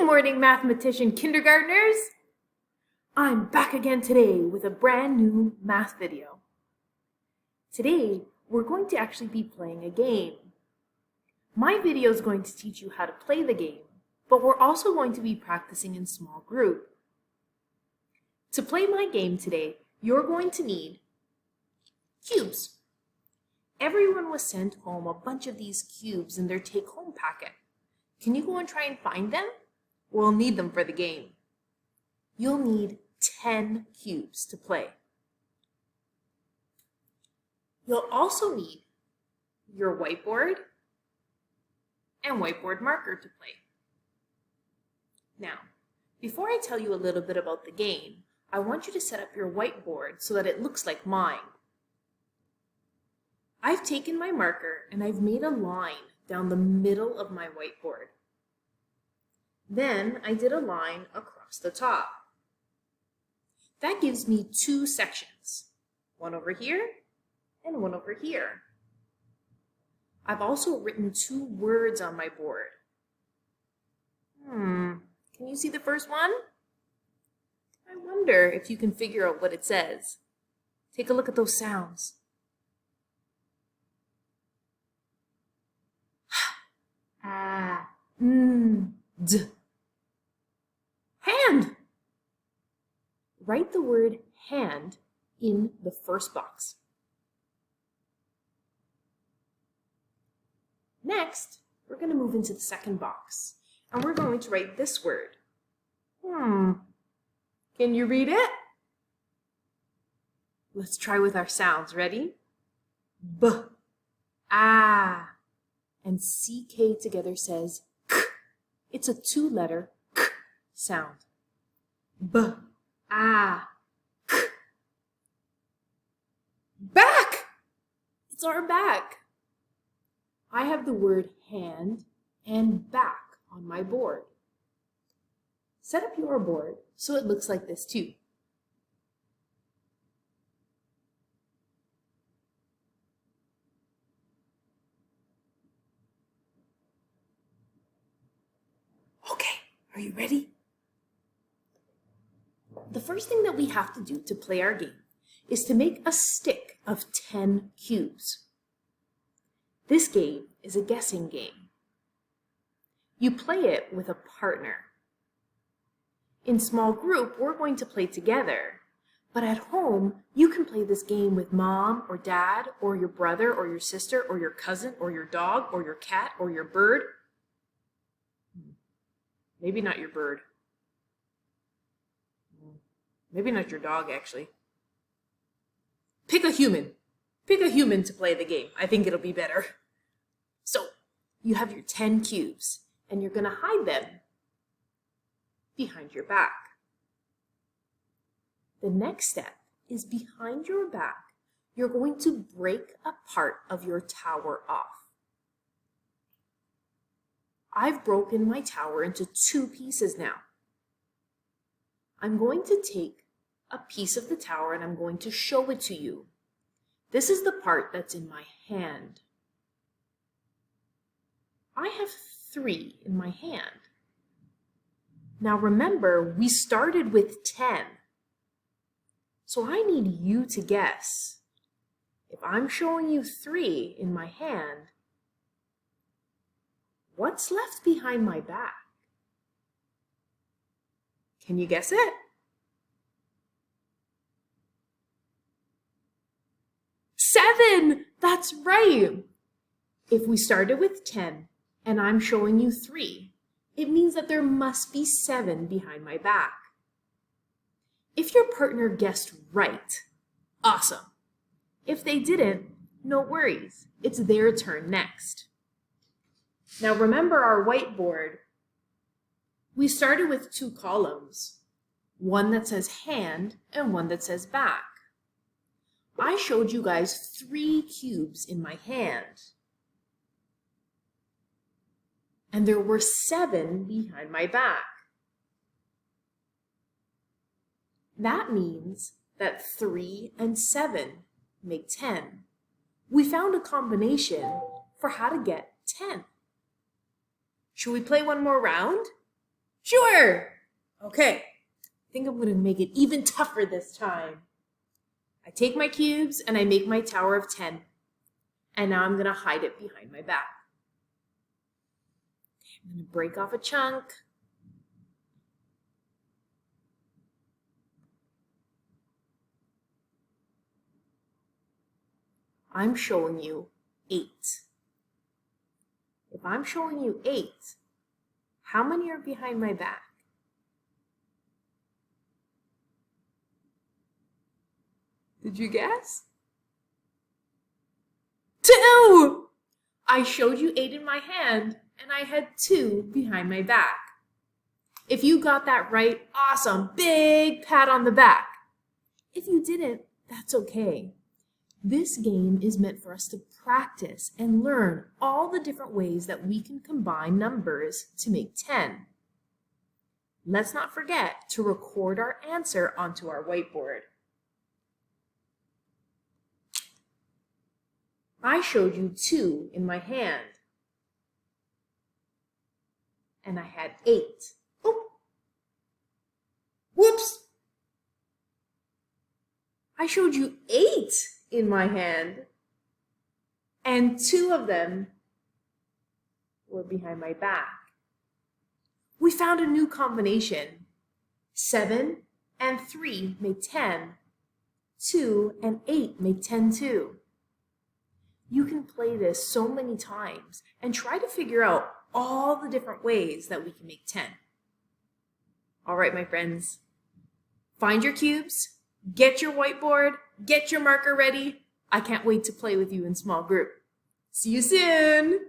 Good morning, mathematician kindergartners! I'm back again today with a brand new math video. Today, we're going to actually be playing a game. My video is going to teach you how to play the game, but we're also going to be practicing in small group. To play my game today, you're going to need cubes. Everyone was sent home a bunch of these cubes in their take-home packet. Can you go and try and find them? We'll need them for the game. You'll need 10 cubes to play. You'll also need your whiteboard and whiteboard marker to play. Now, before I tell you a little bit about the game, I want you to set up your whiteboard so that it looks like mine. I've taken my marker and I've made a line down the middle of my whiteboard. Then I did a line across the top. That gives me two sections, one over here and one over here. I've also written two words on my board. Can you see the first one? I wonder if you can figure out what it says. Take a look at those sounds. D. Hand. Write the word hand in the first box. Next, we're going to move into the second box, and we're going to write this word. Can you read it? Let's try with our sounds. Ready? B, A, and CK together says K. It's a two-letter K sound. B, A, K. Back! It's our back. I have the word hand and back on my board. Set up your board so it looks like this too. Okay, are you ready? The first thing that we have to do to play our game is to make a stick of 10 cubes. This game is a guessing game. You play it with a partner. In small group, we're going to play together, but at home, you can play this game with mom or dad or your brother or your sister or your cousin or your dog or your cat or your bird. Maybe not your bird. Maybe not your dog, actually. Pick a human. Pick a human to play the game. I think it'll be better. So, you have your 10 cubes, and you're going to hide them behind your back. The next step is behind your back, you're going to break a part of your tower off. I've broken my tower into two pieces now. I'm going to take a piece of the tower and I'm going to show it to you. This is the part that's in my hand. I have 3 in my hand. Now remember, we started with 10. So I need you to guess. If I'm showing you 3 in my hand, what's left behind my back? Can you guess it? 7! That's right! If we started with 10 and I'm showing you 3, it means that there must be 7 behind my back. If your partner guessed right, awesome. If they didn't, no worries. It's their turn next. Now remember our whiteboard. We started with 2 columns, one that says hand and one that says back. I showed you guys 3 cubes in my hand. And there were 7 behind my back. That means that 3 and 7 make 10. We found a combination for how to get 10. Should we play one more round? Sure. Okay. I think I'm going to make it even tougher this time. I take my cubes and I make my tower of 10. And now I'm going to hide it behind my back. I'm going to break off a chunk. I'm showing you 8. If I'm showing you 8, how many are behind my back? Did you guess? 2! I showed you 8 in my hand, and I had 2 behind my back. If you got that right, awesome, big pat on the back. If you didn't, that's okay. This game is meant for us to practice and learn all the different ways that we can combine numbers to make 10. Let's not forget to record our answer onto our whiteboard. I showed you 2 in my hand, and I had 8. Oh, whoops! I showed you 8 in my hand, and 2 of them were behind my back. We found a new combination. 7 and 3 make 10. 2 and 8 make 10 too. You can play this so many times and try to figure out all the different ways that we can make 10. All right, my friends, find your cubes, get your whiteboard, get your marker ready. I can't wait to play with you in small group. See you soon.